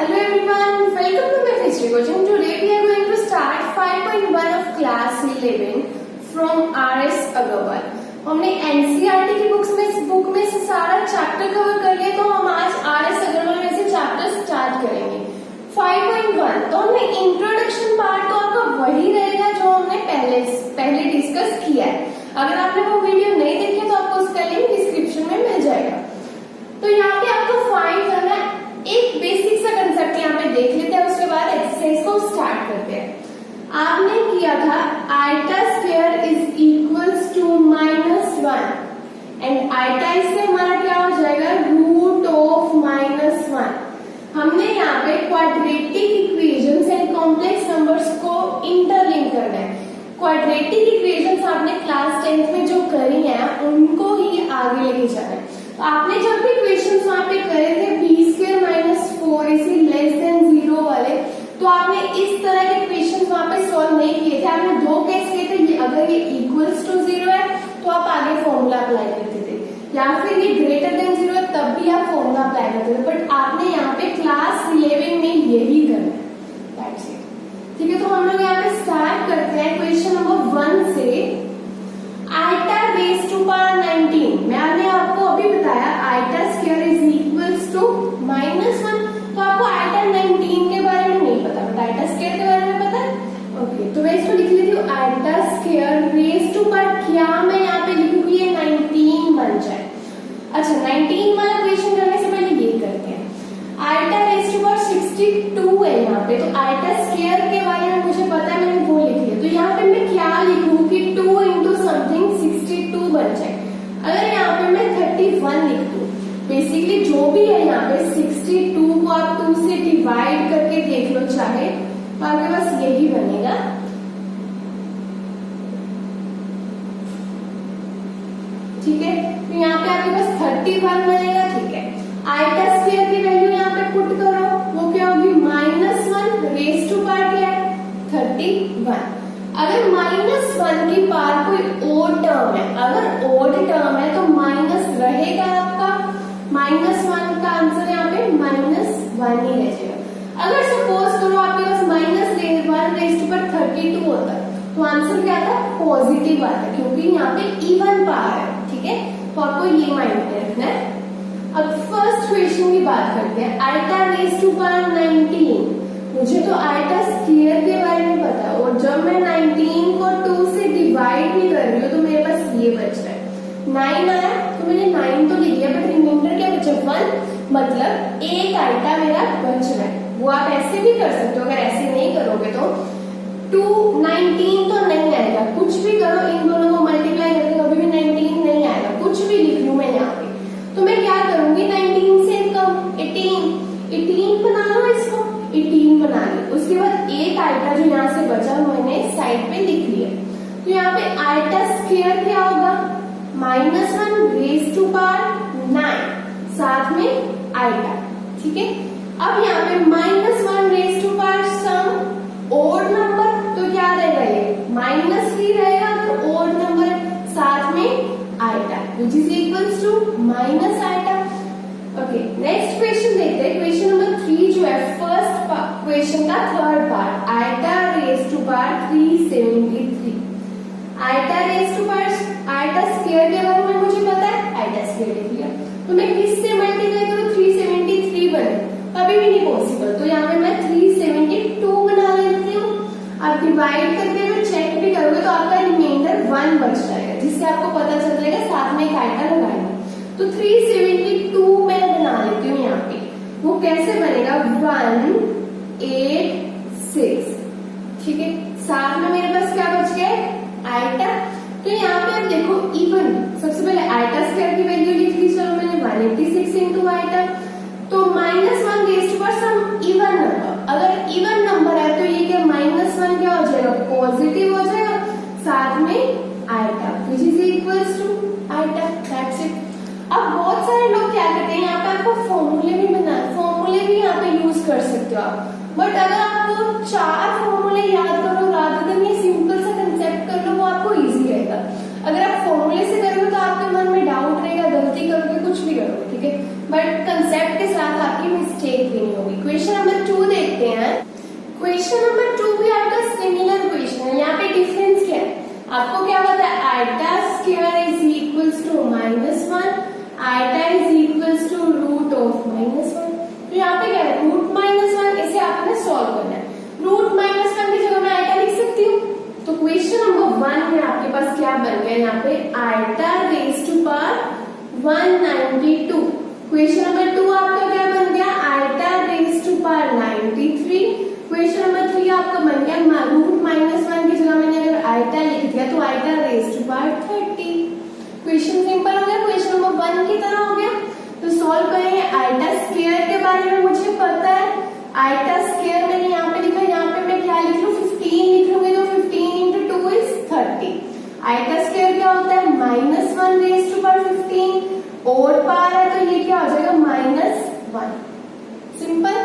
Hello everyone, welcome to my history coaching. Today we are going to start 5.1 of class 11 from R.S. Agarwal. हमने NCERT की book में से सारा chapter cover कर लिया, तो हम आज R.S. अग्रवाल में से चैप्टर स्टार्ट करेंगे 5.1। तो हमने इंट्रोडक्शन पार्ट तो आपका वही रहेगा जो हमने पहले डिस्कस किया है। अगर आपने वो वीडियो नहीं देखी तो आपको उसका लिंक डिस्क्रिप्शन में मिल जाएगा। तो यहाँ पे आपको फाइंड करना है, एक बेसिक सा कंसेप्ट यहाँ पे देख लेते हैं, उसके बाद एक्सरसाइज को स्टार्ट करते हैं। आपने किया था iota square is equals to -1 and iota इससे हमारा क्या हो जाएगा, रूट ऑफ -1। हमने यहाँ पे quadratic equations and complex numbers को इंटरलिंक करना है। क्वाड्रेटिक इक्वेशंस आपने क्लास 10th में जो करी है उनको ही आगे लेके जाना है। तो आपने जब भी इक्वेशंस वहां पे करे थे b² - 4ac < 0 वाले, तो आपने इस तरह के इक्वेशंस वहां पे सॉल्व नहीं किए थे। आपने दो केस किए थे, अगर ये इक्वल्स टू 0 है तो आप आगे फॉर्मूला अप्लाई करते थे, या फिर ये ग्रेटर देन 0 है तब भी आप फॉर्मूला अप्लाई करते थे। बट आपने यहाँ पे क्लास 11 में यही करना है। That's it. ठीक है, तो हम लोग यहाँ पे स्टार्ट करते हैं क्वेश्चन नंबर 1 से। आइटा रेज़ टू पावर 19, मैंने आपको अभी बताया iota square is equals to -1। तो आपको आइटा 19 के बारे में नहीं पता, बट आइटा स्क्वायर के बारे में पता है। ओके, तो मैं इसको लिख लेती हूँ iota square raise to power, क्या मैं यहाँ पे लिखूंगी, ये 19 बन जाए। अच्छा, 19 वाला क्वेश्चन करने से पहले ये करते हैं। आइटा रेज़ टू पावर 62 है यहाँ पे, तो आइटा स्क्वायर के बारे में मुझे पता है, मैंने वो लिख लिया। तो यहाँ पे मैं क्या लिखूं कि 2 into समथिंग 62 बन जाए। अगर यहाँ पे मैं 31 लिख दूं, बेसिकली जो भी है यहाँ पे 62 को आप 2 से डिवाइड करके देख लो चाहे, तो आपके पास यही बनेगा। ठीक है, तो यहाँ पे आपके पास 31 बनेगा। ठीक है, आइटा स्क्वायर की वैल्यू यहाँ पे पुट करो, वो क्या होगी, -1 रेज़ टू पावर क्या है, 31। अगर -1 की पावर कोई ओड टर्म है, अगर ओड टर्म है तो माइनस रहेगा आपका, -1 का आंसर यहाँ पे -1 ही रह जाएगा। अगर सपोज करो आपके पास -1 रेज़ टू पावर 32 होता है, तो आंसर क्या आता, पॉजिटिव आता है, क्योंकि यहाँ पे इवन पावर है। ठीक है, तो आपको ये माइंड में रखना है। अब फर्स्ट क्वेश्चन की बात करते हैं। आइटा रेज़ टू पावर 19, मुझे तो आइटा स्क्वायर के बारे में पता है, और जब मैं 19 को 2 से डिवाइड भी कर रही हूँ तो मेरे पास ये बच रहा है 9 आया, तो मैंने 9 तो लिख लिया, बट रिमाइंडर क्या बचा, 1। मतलब एक आइटा मेरा बच रहा है। वो आप ऐसे भी कर सकते हो, अगर ऐसे नहीं करोगे तो 19 तो नहीं आएगा, कुछ भी करो, इन दोनों को मल्टीप्लाई करके कभी भी 19 नहीं आएगा। कुछ भी लिख लूं मैं यहाँ पे, तो मैं क्या करूंगी, 19 से कम 18 बना लो, इसको 18 बना ली। उसके बाद एक आइटा जो यहाँ से बचा मैंने साइड पे लिख लिया। तो यहाँ पे आइटा स्क्वायर क्या होगा, -1 रेज़ टू पावर 9, साथ में आइटा। ठीक है, अब यहाँ पे -1 raise to power some odd number, तो क्या रहेगा, ये माइनस ही रहेगा अगर ओड नंबर, साथ में iota which is equals to minus iota. Okay, next question देखते हैं। क्वेश्चन नंबर 3 जो है, फर्स्ट क्वेश्चन का third part, iota raise to power 373। Iota raise to power, iota square के बारे में मुझे पता है, आइटा स्क्वायर लिख लिया। तो मैं किससे मल्टीप्लाई करूँ, 373 बने, अभी भी नहीं पॉसिबल, तो यहाँ पे मैं 372 बना लेती हूँ। आप डिवाइड करके अगर चेक भी करोगे तो आपका रिमाइंडर 1 बच जाएगा, जिससे आपको पता चल जाएगा साथ में एक आइटा लगाएंगे। तो 372 मैं बना लेती हूँ यहाँ पे। वो कैसे बनेगा, 186। ठीक है, साथ में मेरे पास क्या बच गया, आइटा। तो यहाँ पे आप देखो इवन, सबसे पहले आइटा स्क्वायर की वैल्यू लिख ली, चलो मैंने 186 इंटू आइटा। तो -1 raise to power some even number, अगर इवन नंबर है तो ये क्या, -1 क्या हो जाएगा, पॉजिटिव हो जाएगा, साथ में iota which is equals to iota. That's it. अब बहुत सारे लोग क्या करते हैं, यहाँ पे आपको फॉर्मूले भी यहाँ पे यूज कर सकते हो आप, बट अगर आपको 4 फॉर्मूले याद करो रादर देन ये सिंपल सा कंसेप्ट कर लो, वो आपको इजी रहेगा। अगर आप फॉर्मूले से करोगे तो आपके मन में डाउट रहेगा, गलती करोगे, कुछ भी करोगे। ठीक है, बट कंसेप्ट के साथ आपकी मिस्टेक भी नहीं होगी। क्वेश्चन नंबर क्वेश्चन नंबर 2 भी आपका सिमिलर क्वेश्चन है। यहाँ पे डिफरेंस क्या है, आपको क्या पता है, iota square is equals to -1, iota is equals to root of -1। तो यहाँ पे क्या है, रूट -1, इसे आपने सॉल्व करना है। रूट -1 की जगह मैं आइटा लिख सकती हूँ। तो क्वेश्चन नंबर 1 में आपके पास क्या बन गया, यहाँ पे iota raise to power 192। Question number 2 आपका क्या बन गया, iota raise to power 93। Question number 3 आपका बन गया रूट -1 की जगह मैंने अगर आइटा लिख दिया तो iota raise to power 30। Question simple हो गया, क्वेश्चन नंबर 1 की तरह हो गया। तो सॉल्व करेंगे। आइटा स्क्वायर के बारे में मुझे पता है, आइटा स्क्वायर मैंने यहाँ पे लिखा, यहाँ पे मैं क्या लिख लूं, 15 लिख लूंगी, तो 15 into 2 is 30। आइटा स्क्वायर क्या होता है, -1 रेज टू पावर 15, और पावर है तो ये क्या हो जाएगा, -1। सिंपल।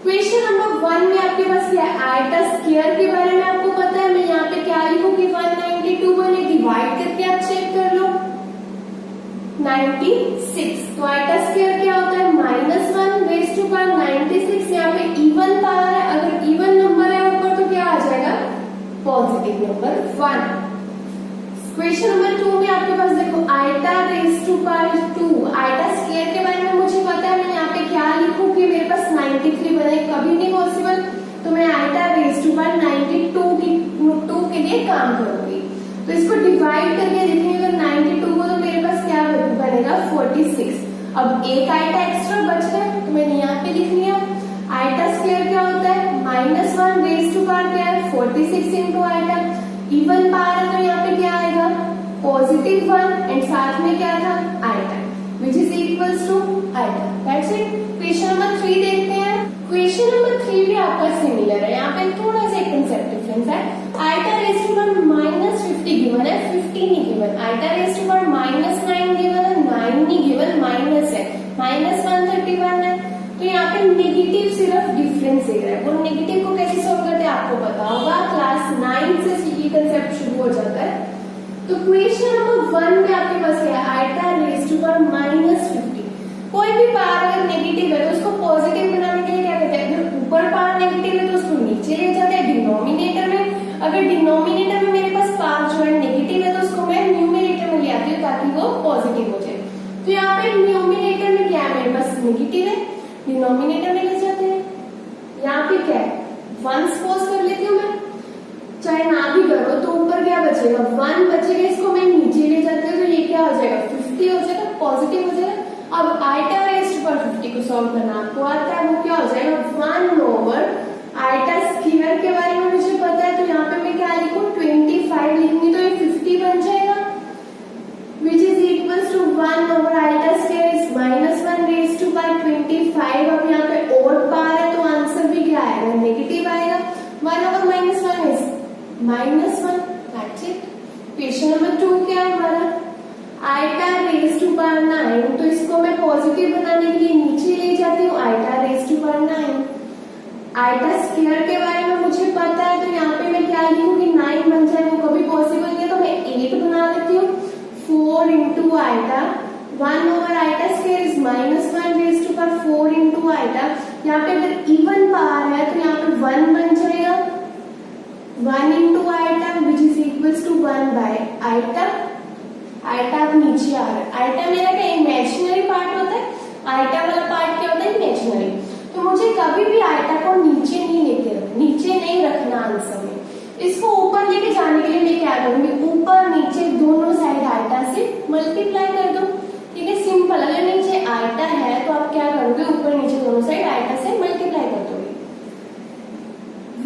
क्वेश्चन नंबर 1 में आपके पास क्या है, आइटा स्क्वायर के बारे में आपको पता है, मैं यहाँ पे क्या लिखूंगी, 192 बने, डिवाइड करके आप चेक कर लो, 96। तो आइटा स्क्वायर क्या होता है, -1 रेज टू पावर 96। यहाँ पे इवन पावर है, अगर इवन नंबर है ऊपर तो क्या आ जाएगा, पॉजिटिव नंबर 1। क्वेश्चन नंबर 2 में आपके पास देखो, iota raise to power 2, iota square के बारे में मुझे पता है, मैं यहाँ पे क्या लिखूंगी, मेरे पास 93 बने, कभी नहीं पॉसिबल, तो मैं आइटा रेज टू पावर 92 के लिए काम करूंगी। तो इसको डिवाइड करके देखेंगे, अगर 92 को, तो मेरे पास क्या बनेगा, 46। अब एक आइटा एक्स्ट्रा बच रहा है तो मैंने यहाँ पे लिख लिया। आइटा स्क्वायर क्या होता है, -1 रेज टू पावर क्या है, 46 इंटू आइटा, इवन पावर है तो यहाँ पे क्या आएगा, +1, एंड साथ में क्या था, iota, which is equals to iota. That's it. Question number 3 देखते हैं। क्वेश्चन नंबर 3 भी आपका सिमिलर है, यहाँ पे थोड़ा सा एक कंसेप्ट डिफरेंस है। Iota raise to power -50 given है, 50 नहीं given. Iota raise to power -9 given है, 9 नहीं गिवन, माइनस है, -131 है। तो यहाँ पे नेगेटिव सिर्फ डिफरेंस दे रहा है, वो नेगेटिव को कैसे सॉल्व करते हैं आपको पता होगा, क्लास 9 से ये कंसेप्ट शुरू हो जाता है। तो क्वेश्चन नंबर 1 में आपके पास क्या है, आइटा रेज टू पावर -50। कोई भी पावर अगर नेगेटिव है तो उसको पॉजिटिव बनाने के लिए क्या करते हैं, अगर ऊपर पावर नेगेटिव है तो उसको नीचे ले जाते हैं डिनोमिनेटर में। अगर डिनोमिनेटर में मेरे पास पावर जो है नेगेटिव है तो उसको मैं न्यूमरेटर में ले आती हूँ ताकि वो पॉजिटिव हो जाए। तो यहाँ पे न्यूमरेटर में क्या है, मेरे पास नेगेटिव है, डिनोमिनेटर में ले जाते हैं। यहाँ पे क्या है, 1 सपोज कर लेती हूँ मैं, चाहे ना भी करो तो ऊपर क्या बचेगा, 1 बचेगा, इसको मैं नीचे ले जाती हूँ तो ये क्या हो जाएगा, 50 हो जाएगा, पॉजिटिव हो जाएगा। अब आइटा रेज टू पावर 50 को सॉल्व करना आपको आता है, वो क्या हो जाएगा, 1 ओवर आइटा स्क्वायर के बारे में मुझे पता है, तो यहाँ पे मैं क्या लिखूं, 25 लिखूंगी, तो ये 50 बन जाएगा, which is equals to 1 over iota square is -1 raise to power 25। अब यहाँ पे और पावर है तो आंसर भी क्या आएगा, नेगेटिव आएगा। 1 over -1 is -1। That's it. Question number 2 क्या है हमारा, आइटा रेज टू पावर 9, तो इसको मैं पॉजिटिव बनाने के लिए नीचे ले जाती हूँ, iota raise to power 9। Iota square के बारे में मुझे पता है, तो यहाँ पे मैं क्या लिखूंगी, 9 बन जाए, वो कभी पॉसिबल नहीं है, तो मैं 8 बना देती हूँ, 4 into iota, 1 over iota square is -1 raise to power 4 into iota. यहाँ पे अगर इवन पावर है तो यहाँ पे 1 बन जाएगा, 1 into iota which is equals to 1 by iota. Iota अब नीचे आ रहा है, आइटा मेरा क्या इमेजिनरी पार्ट होता है, आइटा वाला पार्ट क्या होता है, इमेजिनरी। तो मुझे कभी भी आइटा को नीचे नहीं रखना आंसर में, इसको ऊपर लेके जाने के लिए मैं क्या करूंगी, ऊपर नीचे दोनों साइड आइटा से मल्टीप्लाई कर दो। ठीक है, सिंपल। अगर नीचे आइटा है तो आप क्या करोगे, ऊपर नीचे दोनों साइड आइटा से मल्टीप्लाई कर दोगे।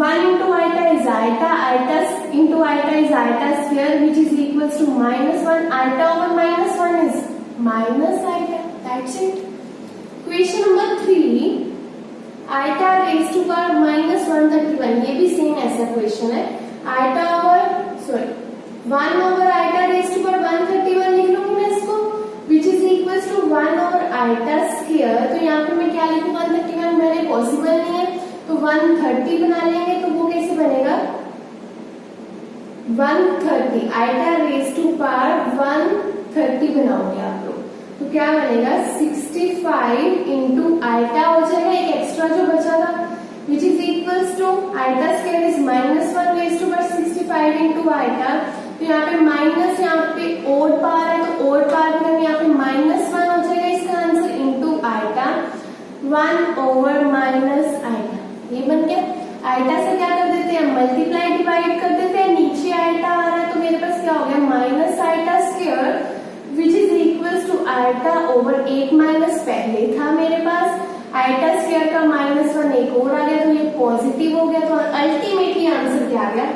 1 into iota is iota, iota into iota is iota square which is equals to -1, iota over -1 is minus iota. That's it. Question number 3, iota raise to power -131, ये भी सेम ऐसा question है। Iota over 1 over iota raise to power 131 लिख लूंगी मैं इसको, which is equals to 1 over iota square. तो यहाँ पे मैं क्या लिखूं, 131 मेरे पॉसिबल नहीं है, तो 130 बना लेंगे, तो वो कैसे बनेगा, 130 आइटा रेज टू पावर 130 बनाओगे आप लोग, तो क्या बनेगा, 65 इंटू आइटा हो जाएगा, एक एक्स्ट्रा जो बचा था, which is equal equals to iota square is -1 raise to power 65 into iota. तो यहाँ पे माइनस, यहाँ पे ओड पावर है तो ओड पावर में यहाँ पे -1 हो जाएगा इसका answer into iota 1 over minus iota. ये बन गया। आइटा से क्या कर देते हैं, मल्टीप्लाई डिवाइड कर देते हैं, नीचे आइटा आ रहा है तो मेरे पास क्या हो गया minus iota square which is equals to iota over 8 minus पहले था मेरे पास आइटा स्क्वायर का -1 एक और आ गया तो ये पॉजिटिव हो गया। तो अल्टीमेटली आंसर क्या आ गया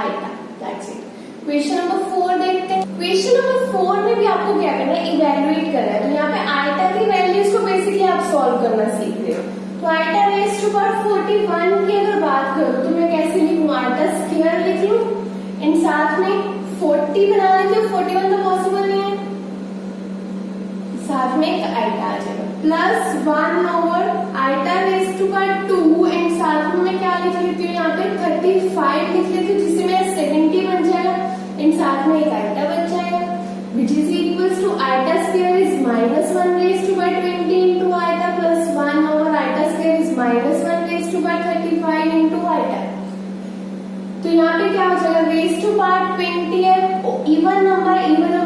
iota. That's it. Question number 4 देखते हैं। क्वेश्चन नंबर 4 में भी आपको क्या करना है, इवेलुएट करना है। तो यहाँ पे आइटा की वैल्यूज को बेसिकली आप सॉल्व करना सीख रहे हो। तो आइटा रेज टू पावर 41 की अगर बात करूं तो मैं कैसे लिखूं, आइटा स्क्वायर लिख लूं एंड साथ में 40 बना लेती हूँ, 41 तो पॉसिबल नहीं है, साथ में एक आइटा आ जाएगा plus 1 over iota raise to power 2 and साथ में मैं क्या लिख लेती हूँ यहाँ पे 35 लिख लेती हूँ जिससे मेरा 70 बन जाएगा एंड साथ में एक आइटा बन जाएगा which is equals to iota square is -1 raise to power 20 into iota plus 1 over iota square is -1 raise to power 35 into iota. तो यहाँ पे क्या हो जाएगा रेज टू पावर 20 है, इवन नंबर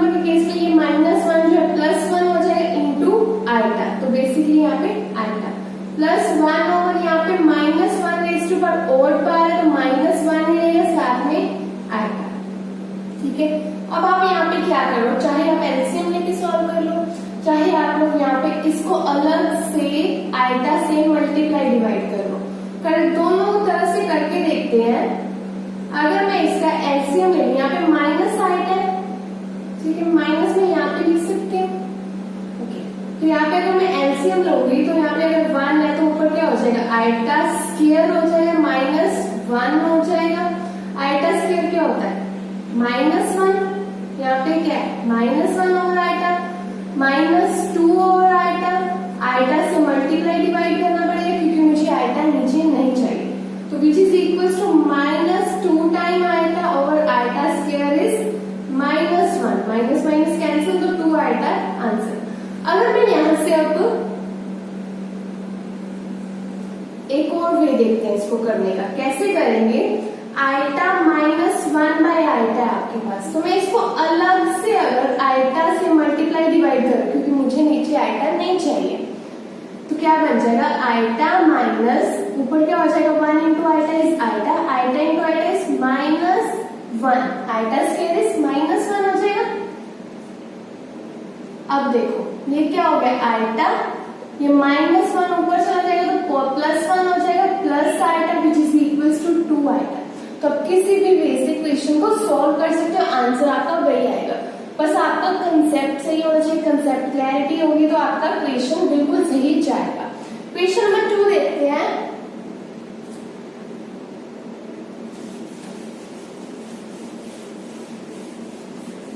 के केस में ये -1 जो है +1 हो जाएगा इंटू आइटा। तो बेसिकली यहाँ पे आइटा प्लस 1 ओवर यहाँ पे -1 raise to power odd power है तो -1 ही रहेगा साथ में आइटा। ठीक है, अब आप यहाँ पे क्या करो, चाहे आप एलसीएम लेके सॉल्व कर लो, चाहे आप लोग यहाँ पे इसको अलग से आइटा से मल्टीप्लाई डिवाइड कर लो, दोनों तरह से करके देखते हैं। अगर मैं इसका एलसीएम ले लूं, यहाँ पे माइनस आइटा है, ठीक है, माइनस में यहाँ पे लिख सकते हैं। ओके, तो यहाँ पे अगर मैं एलसीएम लूंगी तो यहाँ पे अगर 1 है तो ऊपर क्या हो जाएगा आइटा स्क्वायर हो जाएगा -1 हो जाएगा। आइटा स्क्वायर क्या होता है -1, यहाँ पे क्या है -1 over iota -2 over iota. Iota से मल्टीप्लाई डिवाइड करना पड़ेगा क्योंकि मुझे आइटा नीचे नहीं चाहिए, तो which is equals to -2 time iota over iota square is -1, minus minus cancel तो 2 आइटा आंसर। अगर मैं यहां से अब एक और वे देखते हैं इसको करने का, कैसे करेंगे, आइटा -1 बाय आइटा है आपके पास, तो मैं इसको अलग से अगर आइटा से मल्टीप्लाई डिवाइड करूं क्योंकि मुझे नीचे आइटा नहीं चाहिए, तो क्या बन जाएगा आइटा माइनस ऊपर क्या हो जाएगा 1 into iota is iota, iota into iota is -1, iota square is -1 हो जाएगा। अब देखो ये क्या हो गया आइटा, ये -1 ऊपर चला जाएगा तो +1 हो जाएगा plus iota which is equals to 2 iota. तो आप किसी भी बेसिक क्वेश्चन को सॉल्व कर सकते हो, आंसर आपका वही आएगा, बस आपका कंसेप्ट सही होना चाहिए, कंसेप्ट क्लैरिटी होगी तो आपका क्वेश्चन बिल्कुल सही जाएगा। क्वेश्चन नंबर 2 देखते हैं।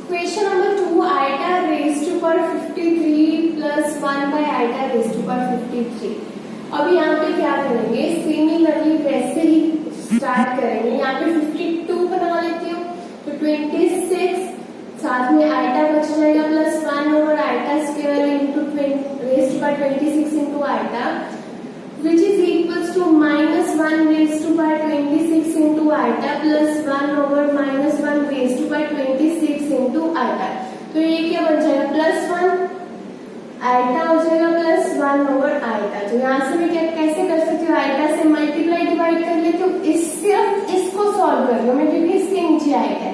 Question number 2 iota raise to power 53 plus 1 by iota raise to power 53। अब यहाँ पे क्या करेंगे, सिमिलरली वैसे ही स्टार्ट करेंगे। यहाँ पे 52 बना लेती हूँ तो 26 साथ में आइटा बच जाएगा plus 1 over iota square into raise to power 26 into iota which is equals to -1 raise to power 26 into iota plus 1 over -1 raise to power 26 into iota. तो ये क्या बन जाएगा +1 आइटा हो जाएगा प्लस 1 ओवर आइटा। तो यहाँ से मैं क्या कैसे कर सकती हूँ, आइटा से मल्टीप्लाई डिवाइड कर लेती हूँ, सिर्फ इसको सॉल्व कर लो मैं क्योंकि इसके नीचे आइटा है।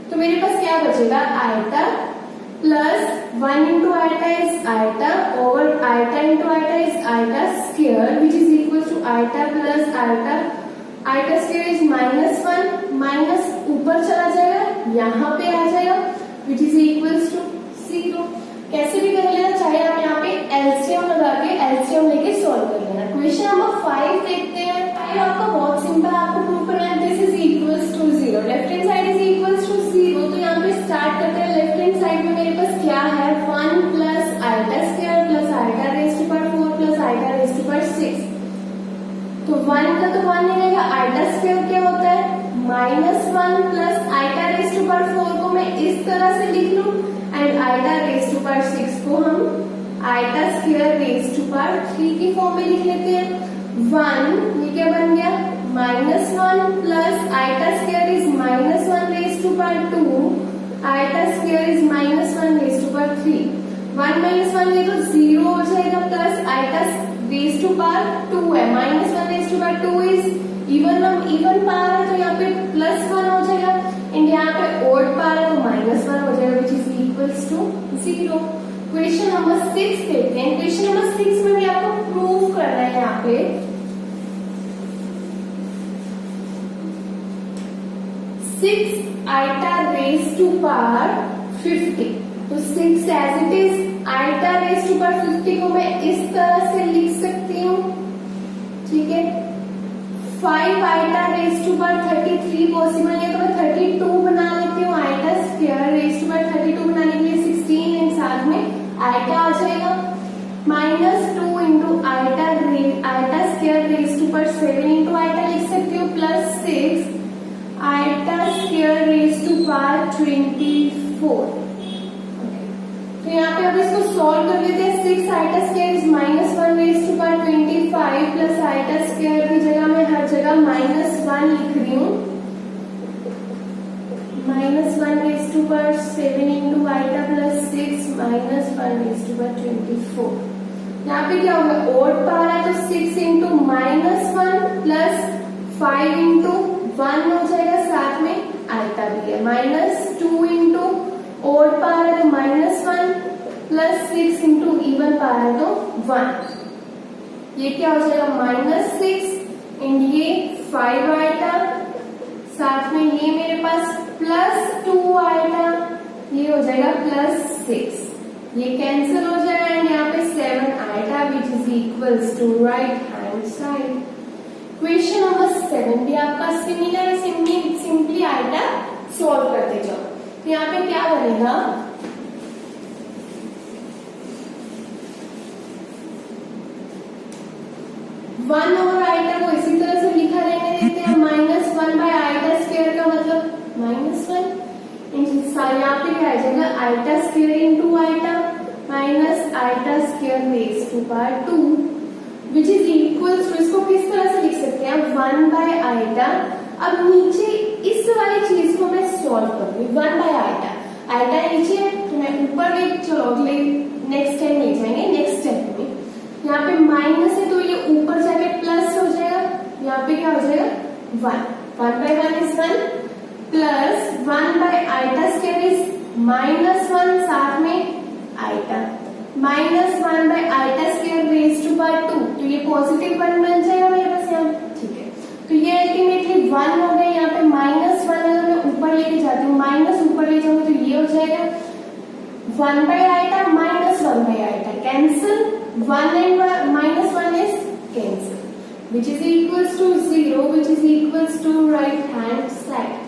तो मेरे पास क्या बचेगा iota plus 1 into iota is iota over iota into iota is iota square which is equal to iota plus iota, iota square is -1, minus ऊपर चला जाएगा यहाँ पे आ जाएगा विच इज इक्वल्स टू 0। कैसे भी कर लेना, चाहे आप यहाँ पे एलसीएम लगा के एलसीएम लेके सॉल्व कर लेना। क्वेश्चन नंबर 5 देखते हैं। आपका बहुत सिंपल, आपको प्रूव करना है this is equals to 0, left hand side is equals to 0। तो यहाँ पे स्टार्ट करते हैं, लेफ्ट हैंड साइड में मेरे पास क्या है 1 plus iota square plus iota raise to power 4 plus iota raise to power 6। तो 1 का तो 1 ही रहेगा, आइटा स्क्वायर क्या होता है -1 plus iota raise to power 4 को मैं इस तरह से लिख लूं and iota raise to power 6 को हम iota square raise to power 3 की फॉर्म में लिख लेते हैं। 1 ये क्या बन गया iota square is -1 raise to power 2, iota square is -1 raise to power 3, 1 - 1 ये तो 0 हो जाएगा, plus iota raise to power 2 है, -1 raise to power 2 is even power है, तो यहाँ पे +1 हो जाएगा, एंड यहाँ पे ओड पावर है तो -1 हो जाएगा, which is equals to 0। Question number 6 देखते हैं। क्वेश्चन नंबर 6 में भी आपको प्रूव करना है यहाँ पे 6 आइटा रेज टू पावर 50, तो 6 as it is iota raise to power 50 को मैं इस तरह से लिख सकती हूँ, ठीक है। 5 iota raise to power 33 possible है तो मैं 32 बना लेती हूँ, iota square raise to power 32 बनाने के लिए 16 एंड साथ में आइटा आ जाएगा, -2 into iota square raise to power 7 into iota लिख सकती हूँ, +6 iota square raise to power 24। तो यहाँ पे अब इसको सॉल्व कर लेते हैं। 6 iota square is -1 raise to power 25 plus iota square की जगह मैं हर जगह -1 लिख रही हूँ, -1 raise to power 7 into iota plus 6 -1 raise to power 24। यहाँ पे क्या होगा, ओड पावर है तो 6 इंटू -1 प्लस 5 इंटू 1 हो जाएगा, साथ में आइटा भी है, -2 इंटू ओड पावर है तो -1 प्लस 6 इंटू इवन पावर है तो 1। ये क्या हो जाएगा, -6 एंड ये 5 आइटा, साथ में ये मेरे पास +2 आइटा, ये हो जाएगा +6, ये कैंसिल हो जाएगा एंड यहाँ पे 7 iota which is equals to right hand side. Question number 7 भी आपका सिमिलर है, सिंपली आइटा सॉल्व करते जाओ। तो यहाँ पे क्या बनेगा, वन ओवर आइटा को इसी तरह से लिखा रहने देते हैं, -1 बाय आइटा स्क्वायर का मतलब -1, यहाँ पे क्या आ जाएगा, iota square into iota minus iota square raise to power 2 which is equals to, इसको किस तरह से लिख सकते हैं, 1 बाय आइटा। अब नीचे इस वाली चीज को मैं सॉल्व करूंगी, 1 बाय आइटा नीचे है तो मैं ऊपर ले, चलो अगले नेक्स्ट स्टेप ले जाएंगे। नेक्स्ट स्टेप में यहाँ पे माइनस है तो ये ऊपर जाके प्लस हो जाएगा, यहाँ पे क्या हो जाएगा 1 by 1 is 1 plus 1 by iota square is -1, साथ में iota -1 by iota square raise to power 2, तो ये पॉजिटिव 1 बन जाएगा मेरे पास यहाँ, ठीक है। तो ये अल्टीमेटली 1 हो गया, यहाँ पे -1 अगर मैं ऊपर लेके जाती हूँ, माइनस ऊपर ले जाऊंगी तो ये हो जाएगा 1 by iota -1 by iota cancel, 1 and -1 is cancel which is equals to 0 which is equals to right hand side.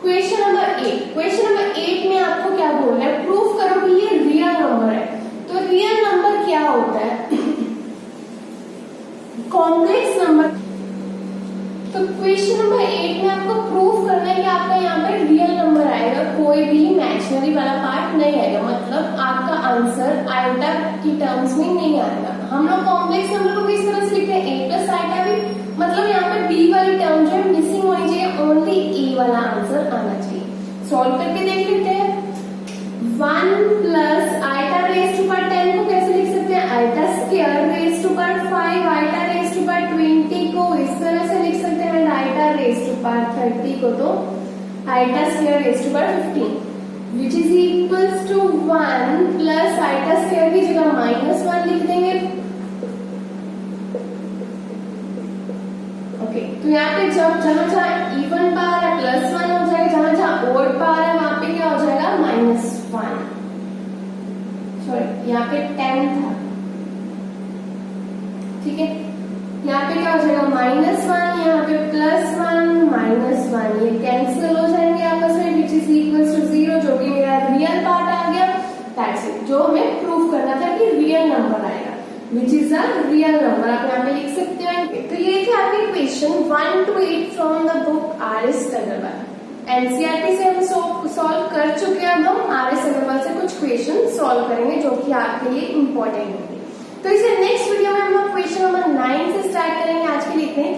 Question number 8, question number 8 में आपको क्या बोलना है, प्रूफ करो कि ये रियल नंबर है। तो रियल नंबर क्या होता है, कॉम्प्लेक्स नंबर। तो क्वेश्चन नंबर 8 में आपको प्रूफ करना है कि आपका यहाँ पे रियल नंबर आएगा, कोई भी इमेजिनरी वाला पार्ट नहीं आएगा, मतलब आपका आंसर आइटा की टर्म्स में नहीं आएगा। हम लोग कॉम्प्लेक्स नंबर को किस तरह से लिखते हैं, a प्लस आइटा भी, मतलब यहाँ पे b वाली टर्म जो है मिसिंग होनी चाहिए, ओनली a वाला आंसर आना चाहिए। सॉल्व करके देख लेते हैं। 1 plus iota raise to power 10 को कैसे लिख सकते हैं, iota square raise to power 5, iota raise to power 20 को इस तरह से लिख सकते हैं, and iota raise to power 30 को तो iota square raise to power 15 which is equals to 1 plus iota square की जगह -1 लिख देंगे। ओके, तो यहाँ पे जब जहां इवन पावर है +1 हो जाएगा, जहां ओड पावर है वहां पे क्या हो जाएगा -1, सॉरी यहाँ पे 10 था, ठीक है। यहाँ पे क्या हो जाएगा -1, यहाँ पे +1 -1, ये कैंसिल हो जाएंगे आपस में विच इज इक्वल्स टू 0, जो कि मेरा रियल पार्ट आ गया। दैट्स इट, जो हमें प्रूफ करना था कि रियल नंबर आएगा which is a real number, आप यहाँ पे लिख सकते हो। तो ये थे आपके question 1 to 8 from the book RS Agarwal. NCERT से हम सॉल्व कर चुके हैं, अब हम RS अग्रवाल से कुछ क्वेश्चन सॉल्व करेंगे जो कि आपके लिए इम्पोर्टेंट होंगे। तो इसे नेक्स्ट वीडियो में हम लोग क्वेश्चन नंबर 9 से स्टार्ट करेंगे। आज के लिए इतने